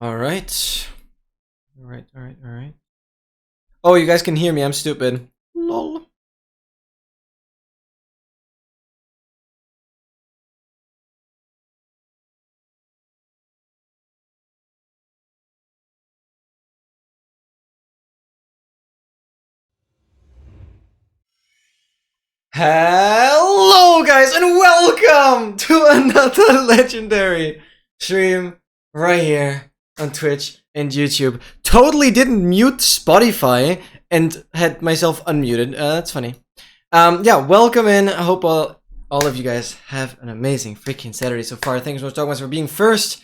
All right. All right, all right, all right. Oh, you guys can hear me. I'm stupid. Lol. Hello, guys, and welcome to another legendary stream right here on Twitch and YouTube. Totally didn't mute Spotify and had myself unmuted. That's funny. Yeah, welcome in. I hope all of you guys have an amazing freaking Saturday so far. Thanks so much for being first.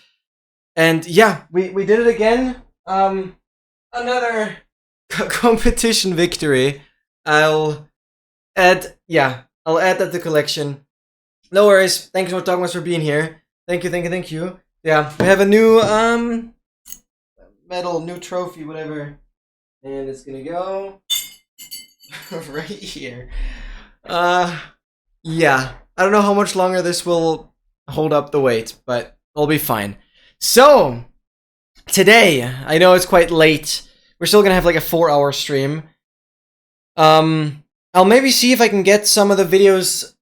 And yeah, we did it again. Another competition victory. I'll add that to the collection. No worries. Thanks so much for being here. Thank you. Yeah, we have a new medal, new trophy, whatever. And it's gonna go right here. Yeah. I don't know how much longer this will hold up the weight, but it'll be fine. So, today, I know it's quite late. We're still gonna have like a 4-hour stream. I'll maybe see if I can get some of the videos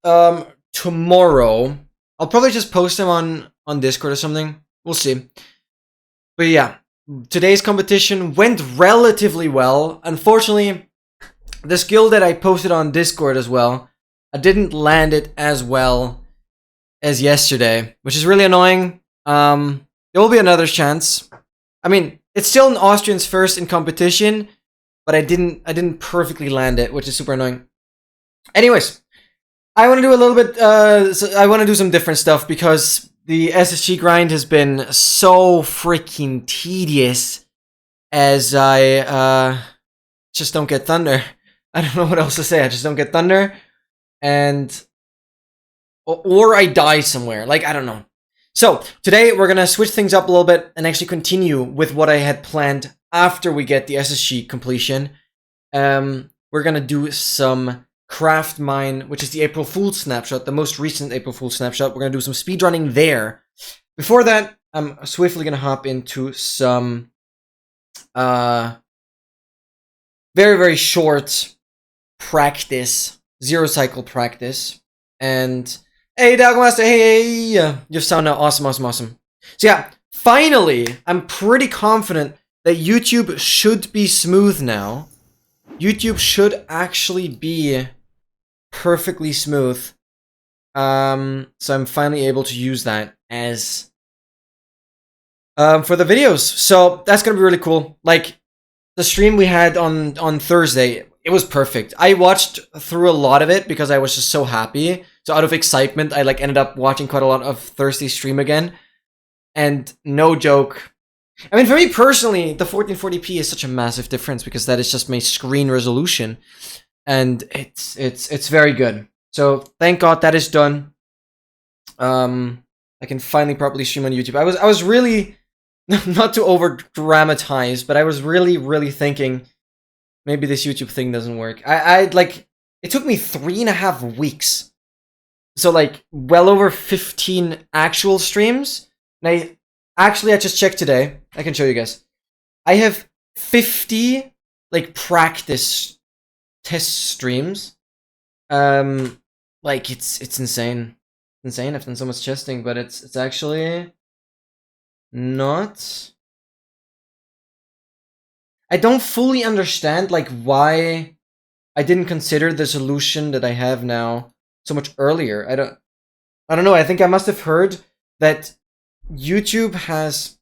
tomorrow. I'll probably just post them on Discord or something. We'll see. But yeah, today's competition went relatively well. Unfortunately, the skill that I posted on Discord as well, I didn't land it as well as yesterday, which is really annoying. There will be another chance. I mean, it's still an Austrian's first in competition, but I didn't perfectly land it, which is super annoying. Anyways, I want to do a little bit. I want to do some different stuff because the SSG grind has been so freaking tedious. As I just don't get thunder. I don't know what else to say. I just don't get thunder, and or I die somewhere. Like, I don't know. So today we're gonna switch things up a little bit and actually continue with what I had planned after we get the SSG completion. We're gonna do some craft mine, which is the April Fool's snapshot, the most recent April Fool's snapshot. We're gonna do some speedrunning there. Before that, I'm swiftly gonna hop into some very, very short practice, 0 cycle practice. And hey, Dogmaster, hey, you sound awesome. So yeah, finally, I'm pretty confident that YouTube should be smooth now. YouTube should actually be perfectly smooth. So I'm finally able to use that as for the videos. So that's gonna be really cool. Like the stream we had on Thursday, it was perfect. I watched through a lot of it because I was just so happy. So out of excitement, I like ended up watching quite a lot of Thursday's stream again. And no joke, I mean, for me personally, the 1440p is such a massive difference because that is just my screen resolution, and it's very good. So thank God that is done. I can finally properly stream on YouTube. I was really not to over dramatize, but I was really thinking maybe this YouTube thing doesn't work. I like it took me 3.5 weeks, so like well over 15 actual streams. And I just checked today. I can show you guys. I have 50 like practice test streams. Like it's insane. Insane. I've done so much testing, but it's actually not. I don't fully understand like why I didn't consider the solution that I have now so much earlier. I don't know. I think I must have heard that YouTube has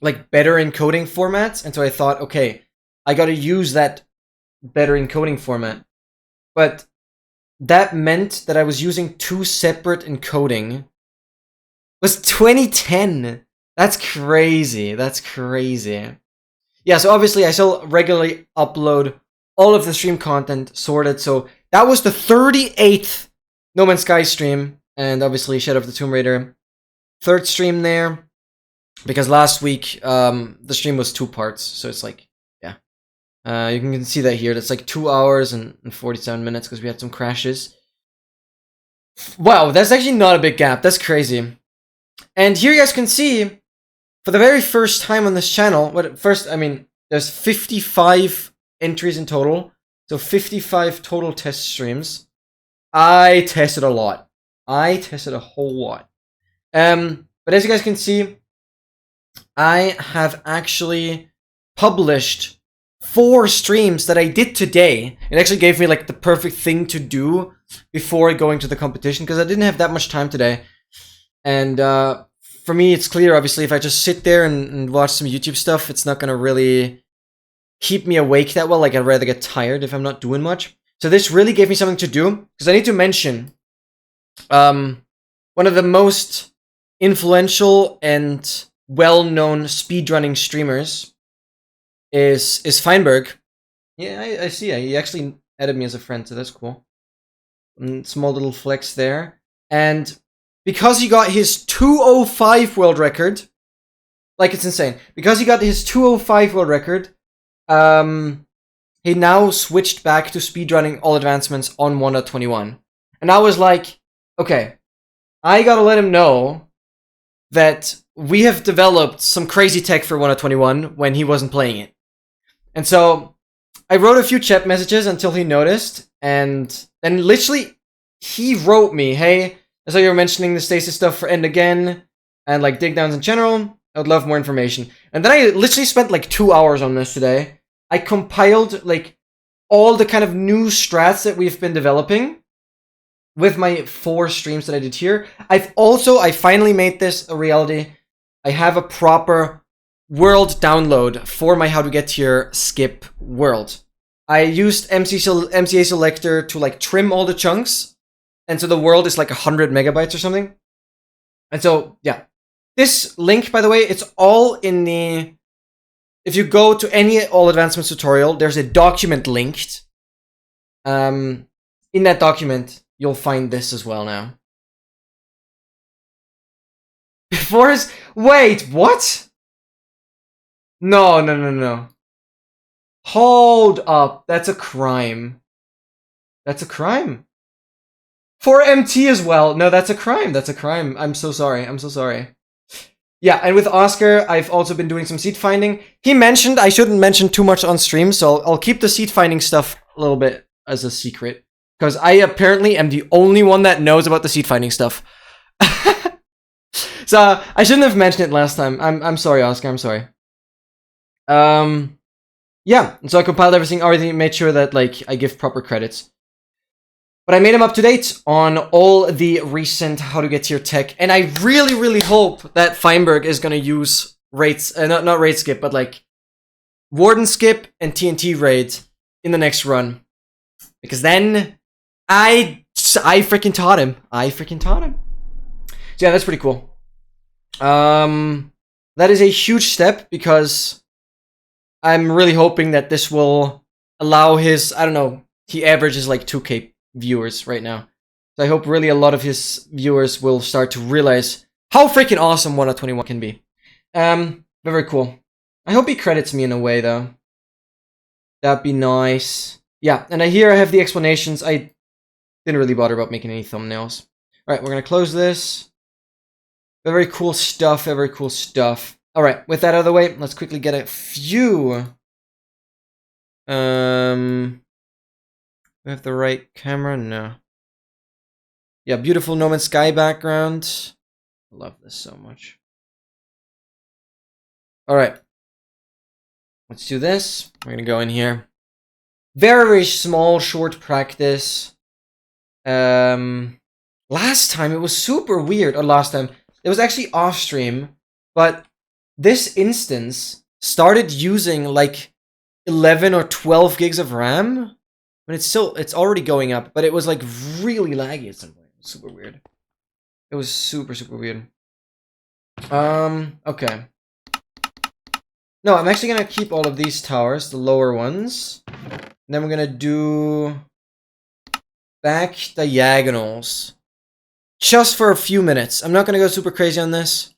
like better encoding formats, and so I thought, okay, I gotta use that better encoding format. But that meant that I was using 2 separate encoding. It was 2010. That's crazy. That's crazy. Yeah, so obviously I still regularly upload all of the stream content sorted. So that was the 38th No Man's Sky stream, and obviously Shadow of the Tomb Raider. 3rd stream there, because last week the stream was 2 parts, so it's like, yeah. You can see that here. That's like 2 hours and 47 minutes because we had some crashes. Wow, that's actually not a big gap. That's crazy. And here you guys can see, for the very first time on this channel, I mean, there's 55 entries in total, so 55 total test streams. I tested a lot. I tested a whole lot. But as you guys can see, I have actually published 4 streams that I did today. It actually gave me like the perfect thing to do before going to the competition, because I didn't have that much time today. And for me, it's clear, obviously, if I just sit there and watch some YouTube stuff, it's not gonna really keep me awake that well. Like, I'd rather get tired if I'm not doing much. So this really gave me something to do, because I need to mention one of the most influential and well-known speedrunning streamers is Feinberg. Yeah, I see. He actually added me as a friend, so that's cool. Small little flex there. And because he got his 2:05 world record, like, it's insane. Because he got his 2:05 world record, he now switched back to speedrunning all advancements on 1.21. And I was like, okay, I gotta let him know that we have developed some crazy tech for 1.21 when he wasn't playing it. And so I wrote a few chat messages until he noticed, and then literally he wrote me, hey, I saw you were mentioning the stasis stuff for End Again and like dig downs in general. I would love more information. And then I literally spent like 2 hours on this today. I compiled like all the kind of new strats that we've been developing with my 4 streams that I did here. I finally made this a reality. I have a proper world download for my How to Get Here skip world. I used MCA selector to like trim all the chunks, and so the world is like 100 megabytes or something. And so, yeah. This link, by the way, it's all in the... If you go to any All Advancements tutorial, there's a document linked. In that document, you'll find this as well now. Before his... Wait, what? No. Hold up. That's a crime. That's a crime. For MT as well. No, that's a crime. That's a crime. I'm so sorry. I'm so sorry. Yeah, and with Oscar, I've also been doing some seed finding. He mentioned I shouldn't mention too much on stream, so I'll keep the seed finding stuff a little bit as a secret. Because I apparently am the only one that knows about the seed finding stuff. So, I shouldn't have mentioned it last time. I'm sorry, Oscar, I'm sorry. yeah, and so I compiled everything, already made sure that like I give proper credits. But I made him up to date on all the recent how to get to your tech, and I really, really hope that Feinberg is gonna use raids, not raid skip, but like Warden skip and TNT raid in the next run, because then I freaking taught him. So yeah, that's pretty cool. That is a huge step because I'm really hoping that this will allow his, I don't know, he averages like 2K viewers right now. So I hope really a lot of his viewers will start to realize how freaking awesome 1 out of 21 can be. Very cool. I hope he credits me in a way though. That'd be nice. Yeah, and here I have the explanations. I didn't really bother about making any thumbnails. Alright, we're gonna close this. Very cool stuff, very cool stuff. Alright, with that out of the way, let's quickly get a few. We have the right camera? No. Yeah, beautiful No Man's Sky background. I love this so much. Alright. Let's do this. We're gonna go in here. Very small, short practice. Last time it was super weird. Or last time. It was actually off stream. But this instance started using like 11 or 12 gigs of RAM. But it's already going up. But it was like really laggy at some point. It was super weird. It was super, super weird. Okay. No, I'm actually gonna keep all of these towers, the lower ones. And then we're gonna do back diagonals. Just for a few minutes. I'm not gonna go super crazy on this.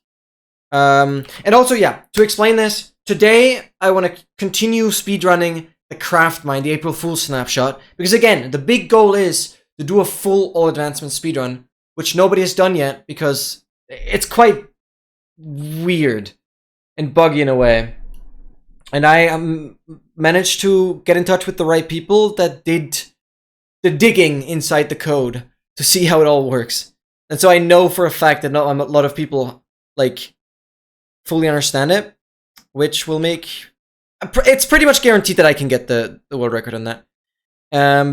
And also, yeah, to explain this, today I want to continue speedrunning the Craft Mine, the April Fool's snapshot. Because again, the big goal is to do a full all advancement speedrun, which nobody has done yet because it's quite weird and buggy in a way. And I managed to get in touch with the right people that did the digging inside the code to see how it all works. And so I know for a fact that not a lot of people like fully understand it, which will make it's pretty much guaranteed that I can get the world record on that.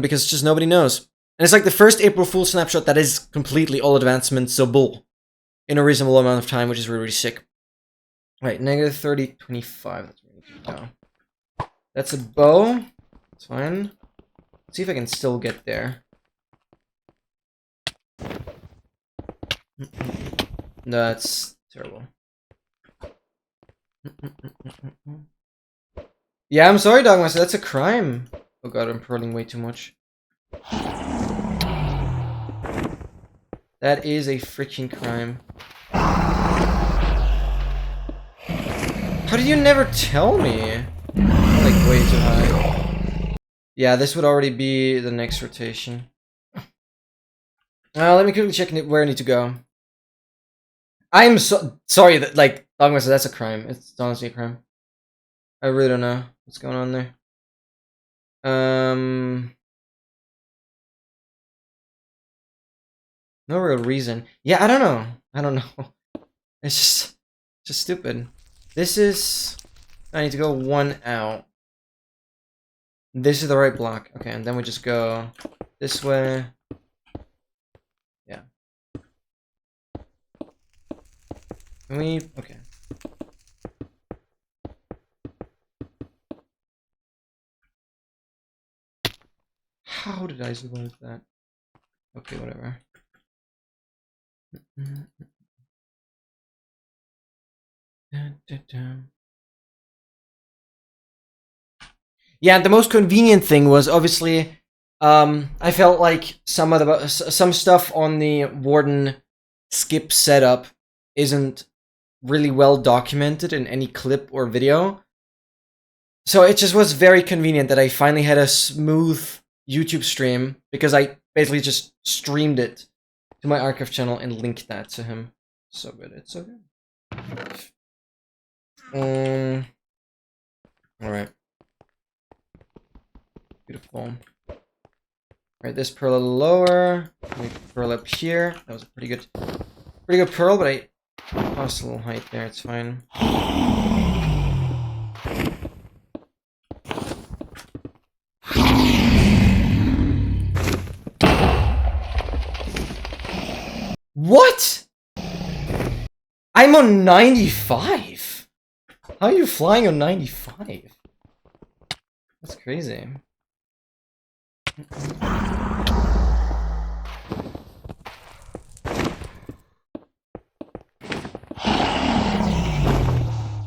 Because just nobody knows. And it's like the first April Fool's snapshot that is completely all advancementable in a reasonable amount of time, which is really, really sick. Right, negative 30, 25. That's where we need to go. That's a bow. That's fine. Let's see if I can still get there. No, that's terrible. Yeah, I'm sorry, Dogmaster. That's a crime. Oh god, I'm pearling way too much. That is a freaking crime. How did you never tell me? I'm like way too high. Yeah, this would already be the next rotation. Let me quickly check where I need to go. I'm so sorry that like Dogmaster, that's a crime. It's honestly a crime. I really don't know what's going on there. No real reason. Yeah, I don't know. I don't know. It's just stupid. This is... I need to go one out. This is the right block. Okay, and then we just go this way. Yeah. Can we... Okay. How did I survive that? Okay, whatever. Yeah, the most convenient thing was obviously, I felt like some stuff on the Warden skip setup isn't really well documented in any clip or video. So it just was very convenient that I finally had a smooth YouTube stream because I basically just streamed it to my archive channel and linked that to him. So good, it's so good. Alright. Beautiful. Alright, this pearl a little lower. Maybe pearl up here. That was a pretty good pearl, but I lost a little height there, it's fine. What? I'm on 95. How are you flying on 95? That's crazy.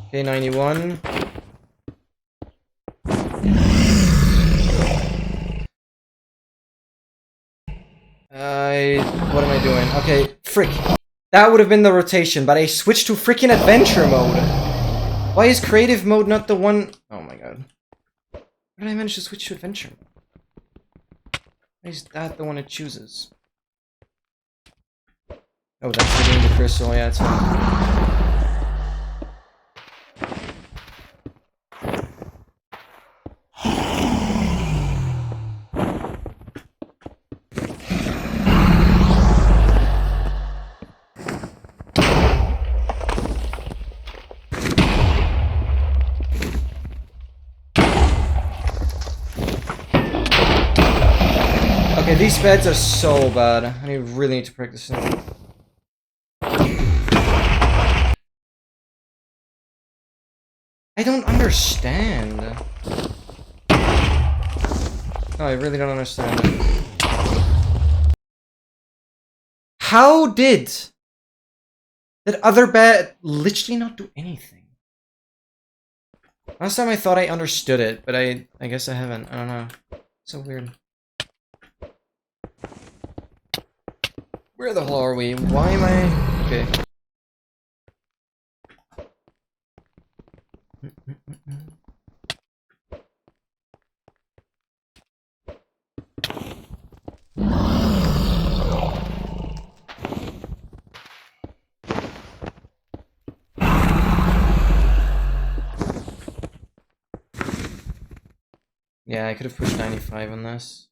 Okay, 91. What am I doing? Okay, frick. That would have been the rotation, but I switched to freaking adventure mode. Why is creative mode not the one? Oh my god. How did I manage to switch to adventure mode? Why is that the one it chooses? Oh, that's the game, the crystal, yeah, it's fine. Okay, these beds are so bad. I really need to practice them. I don't understand. No, I really don't understand. How did that other bed literally not do anything? Last time I thought I understood it, but I guess I haven't. I don't know. So weird. Where the hell are we? Why am I... Okay. Yeah, I could have pushed 95 on this.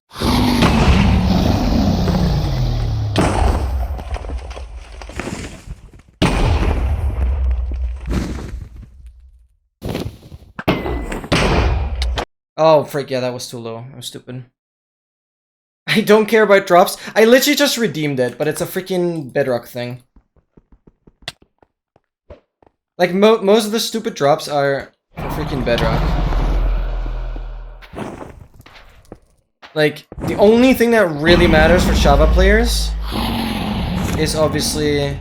Oh, frick, yeah, that was too low. I was stupid. I don't care about drops. I literally just redeemed it, but it's a freaking bedrock thing. Like, most of the stupid drops are for freaking bedrock. Like, the only thing that really matters for Java players is obviously...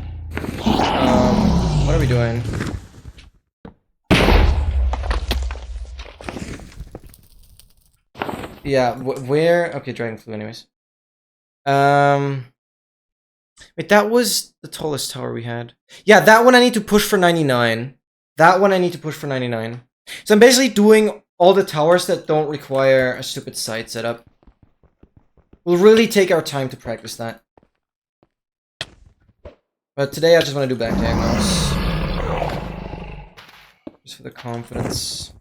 what are we doing? Yeah, where... Okay, Dragon Flu anyways. Wait, that was the tallest tower we had. Yeah, that one I need to push for 99. That one I need to push for 99. So I'm basically doing all the towers that don't require a stupid side setup. We'll really take our time to practice that. But today I just want to do back diagonals. Just for the confidence.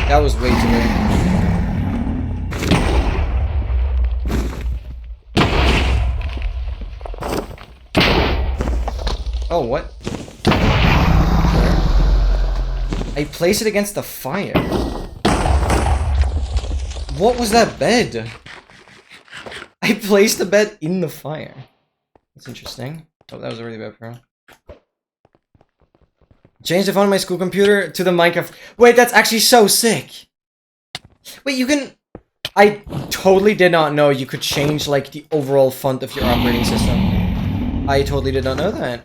That was way too late. Oh, what? I placed it against the fire. What was that bed? I placed the bed in the fire. That's interesting. Oh, that was a really bad pro. Change the font of my school computer to the Minecraft. Wait, that's actually so sick. Wait, you can... I totally did not know you could change, like, the overall font of your operating system. I totally did not know that.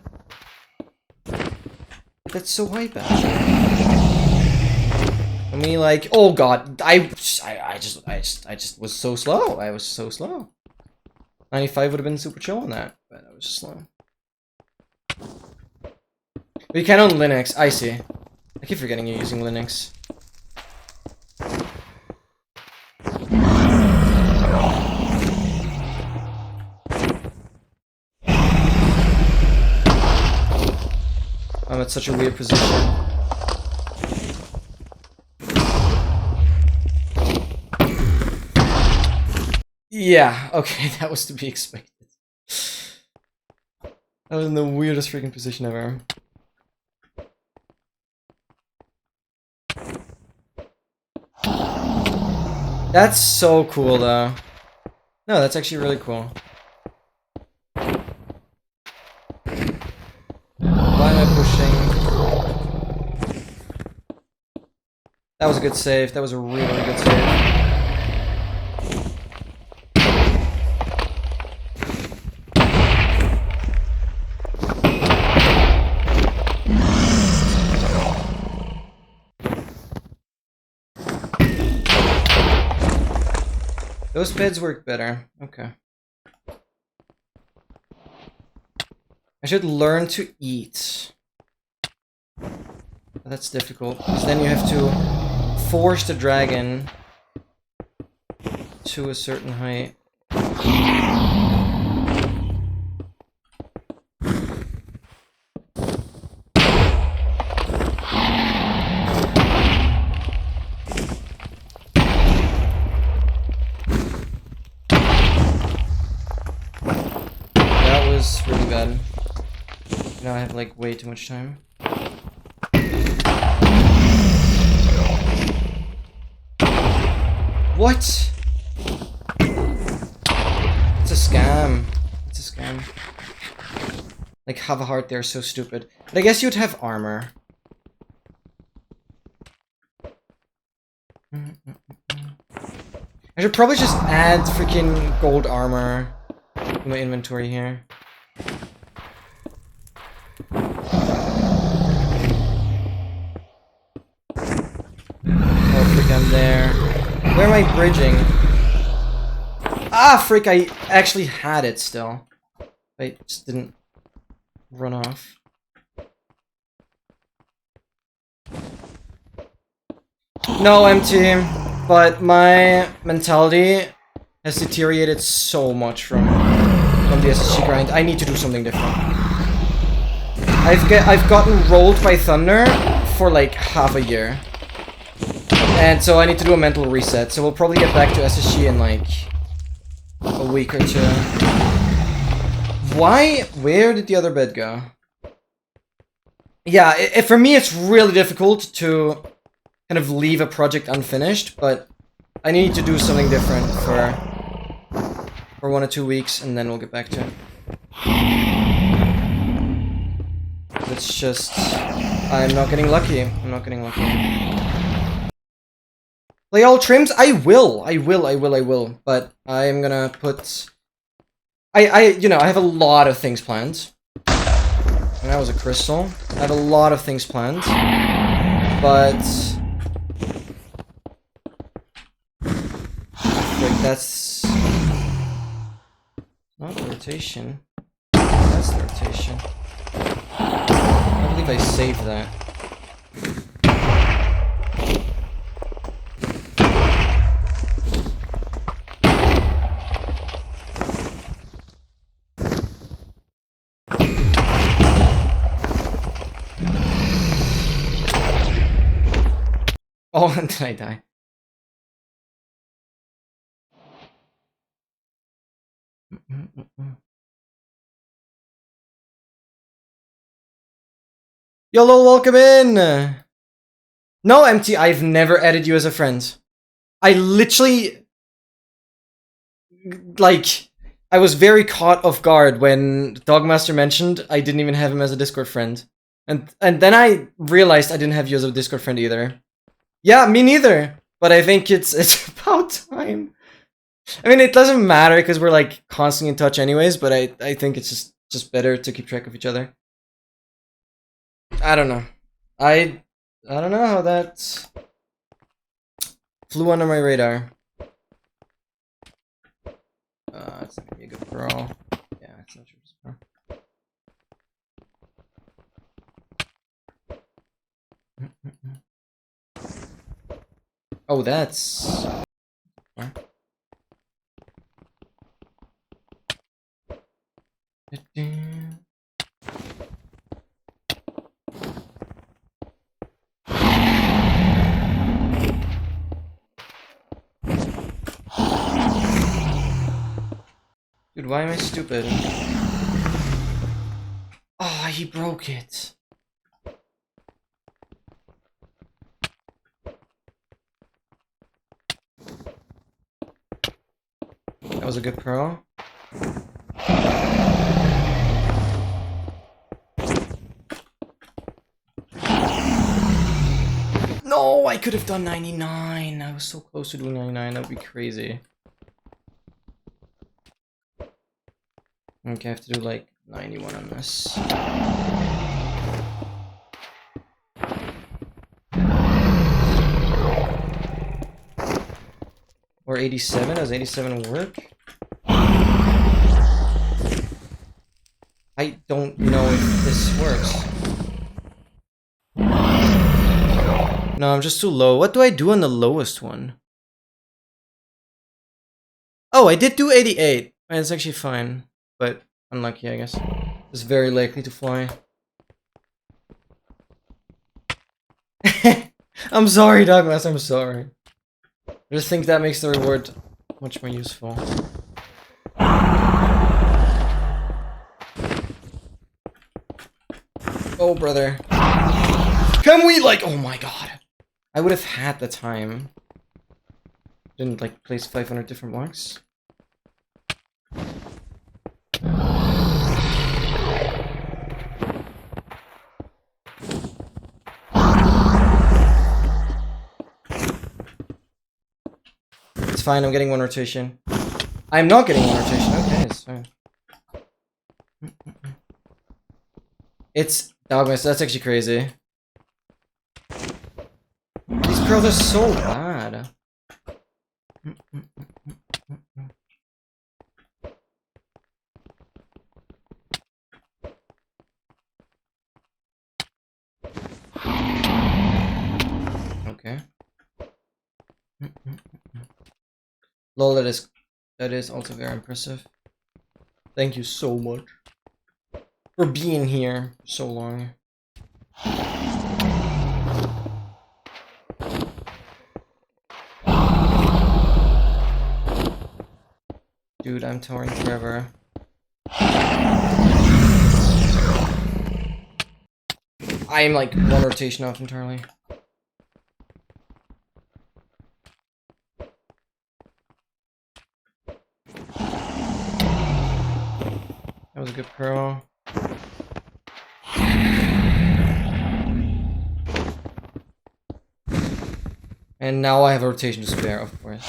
That's so hype, actually. I mean, like, oh god, I just was so slow. I was so slow. 95 would have been super chill on that, but I was just slow. But you can on Linux, I see. I keep forgetting you're using Linux. I'm at such a weird position. Yeah, okay, that was to be expected. That was in the weirdest freaking position ever. That's so cool, though. No, that's actually really cool. Why am I pushing? That was a good save. That was a really, really good save. Those beds work better. Okay. I should learn to eat. That's difficult, because then you have to force the dragon to a certain height. That was really bad. Now I have like way too much time. What? It's a scam. It's a scam. Like, have a heart there, so stupid. But I guess you'd have armor. I should probably just add freaking gold armor to my inventory here. Oh, freak, I'm there. Where am I bridging? Ah, freak, I actually had it still. I just didn't run off. No, empty. But my mentality has deteriorated so much from the SSG grind. I need to do something different. I've gotten rolled by thunder for like half a year. And so I need to do a mental reset. So we'll probably get back to SSG in like a week or two. Why? Where did the other bed go? Yeah, for me it's really difficult to kind of leave a project unfinished, but I need to do something different for 1 or 2 weeks, and then we'll get back to it. It's just, I'm not getting lucky. I'm not getting lucky. Play all trims? I will. But I'm gonna put... you know, I have a lot of things planned. And that was a crystal. I have a lot of things planned. But... like, that's... not the rotation. That's the rotation. I believe I saved that. Oh, did I die? YOLO, welcome in! No, MT, I've never added you as a friend. I literally... like... I was very caught off guard when Dogmaster mentioned I didn't even have him as a Discord friend. And then I realized I didn't have you as a Discord friend either. Yeah, me neither. But I think it's about time. I mean, it doesn't matter because we're like constantly in touch anyways, but I think it's just better to keep track of each other. I don't know. I don't know how that flew under my radar. It's not gonna be a good brawl. Yeah, it's not true. Oh, that's... Dude, why am I stupid? he broke it. That was a good pro. No, I could have done 99. I was so close to doing 99. That would be crazy. Okay, I have to do like 91 on this. Or 87? Does 87 work? I don't know if this works. No, I'm just too low. What do I do on the lowest one? Oh, I did do 88. It's actually fine. But unlucky, I guess. It's very likely to fly. I'm sorry, Douglas. I'm sorry. I just think that makes the reward much more useful. Oh, brother. Can we, like, oh my god. I would have had the time. Didn't, like, place 500 different blocks. It's fine, I'm getting one rotation. I'm not getting one rotation, okay, it's fine. It's Dogmas, that's actually crazy. These pros are so bad. Okay. Lol, that is also very impressive. Thank you so much for being here so long. Dude, I'm touring forever. I am like one rotation off entirely. That was a good pro. And now I have a rotation to spare, of course.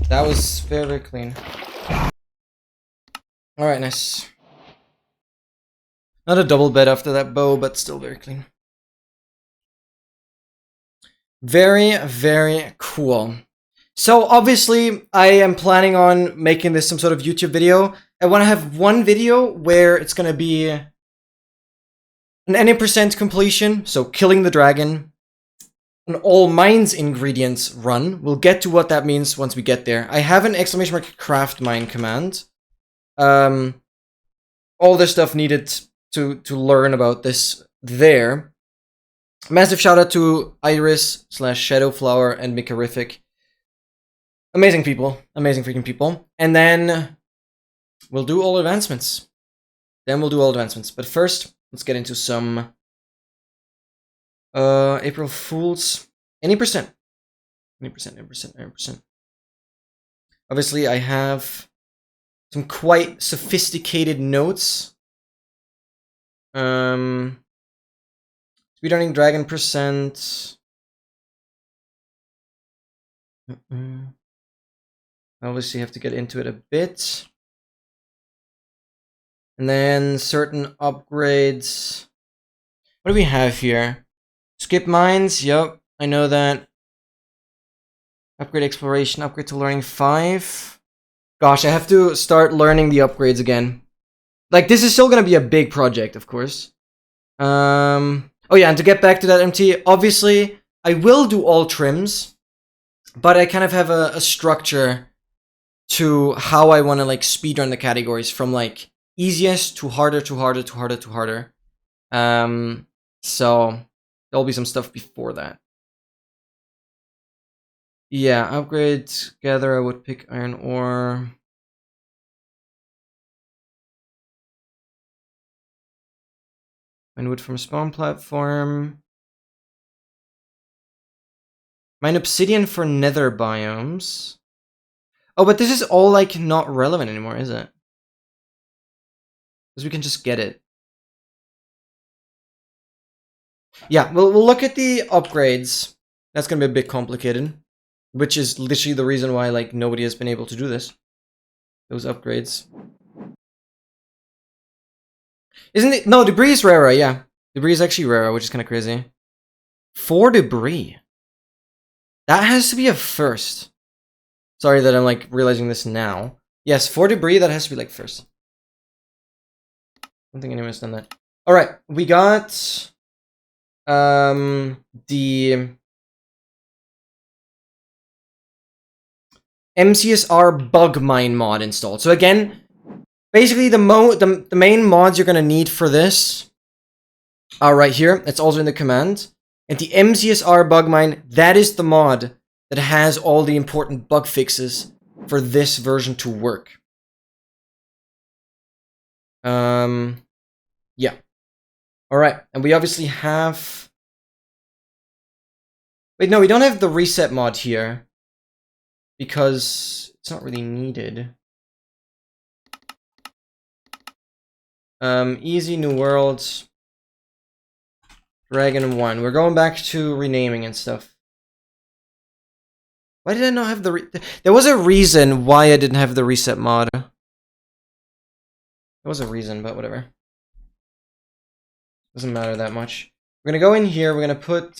That was very, very clean. Alright, nice. Not a double bed after that bow, but still very clean. Very, very cool. So obviously, I am planning on making this some sort of YouTube video. I want to have one video where it's going to be an any percent completion, so killing the dragon, an all mines ingredients run. We'll get to what that means once we get there. I have an exclamation mark craft mine command. All the stuff needed to learn about this there. Massive shout out to Iris / Shadowflower and Mikarific. Amazing people. Amazing freaking people. And then we'll do all advancements. But first, let's get into some April Fools. Any percent. 90%. Obviously, I have some quite sophisticated notes. Speedrunning dragon percent. Obviously, have to get into it a bit. And then certain upgrades. What do we have here? Skip mines. Yep, I know that. Upgrade exploration. Upgrade to learning 5. Gosh, I have to start learning the upgrades again. Like, this is still gonna be a big project, of course. Oh yeah, and to get back to that MT, obviously, I will do all trims, but I kind of have a structure to how I want to, like, speedrun the categories from, like, easiest to harder to harder to harder to harder. So there'll be some stuff before that. Yeah, upgrade gather. I would pick iron ore. Mine wood from spawn platform. Mine obsidian for nether biomes. Oh, but this is all like not relevant anymore, is it? Because we can just get it. Yeah, we'll look at the upgrades. That's gonna be a bit complicated, which is literally the reason why like nobody has been able to do this. Those upgrades. Isn't it? No, debris is rarer. Yeah, debris is actually rarer, which is kind of crazy. 4 debris. That has to be a first. Sorry that I'm like realizing this now. Yes, 4 debris. That has to be like first. I don't think anyone's done that. All right, we got the MCSR bug mine mod installed. So again, basically the main mods you're gonna need for this are right here. It's also in the command. And the MCSR bug mine, that is the mod that has all the important bug fixes for this version to work. Yeah. All right, and we obviously have. Wait, no, we don't have the reset mod here because it's not really needed. Easy new world. Dragon 1. We're going back to renaming and stuff. Why did I not have the there was a reason why I didn't have the reset mod. There was a reason, but whatever. Doesn't matter that much. We're gonna go in here, we're gonna put